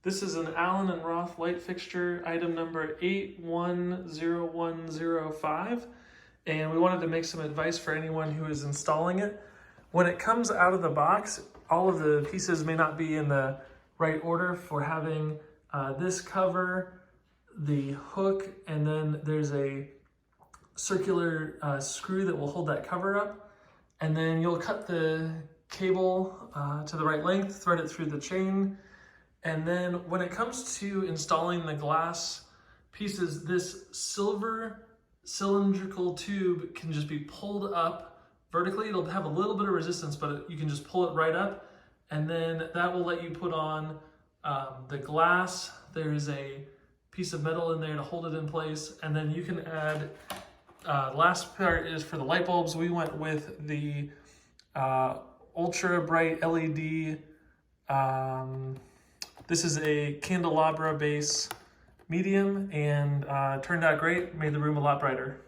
This is an Allen and Roth light fixture, item number 810105, and we wanted to make some advice for anyone who is installing it. When it comes out of the box, all of the pieces may not be in the right order for having this cover, the hook, and then there's a circular screw that will hold that cover up. And then you'll cut the cable to the right length, thread it through the chain. And then when it comes to installing the glass pieces, this silver cylindrical tube can just be pulled up vertically. It'll have a little bit of resistance, but you can just pull it right up. And then that will let you put on the glass. There's a piece of metal in there to hold it in place. And then you can add, last part is for the light bulbs. We went with the ultra bright LED. This is a candelabra base medium, and turned out great, made the room a lot brighter.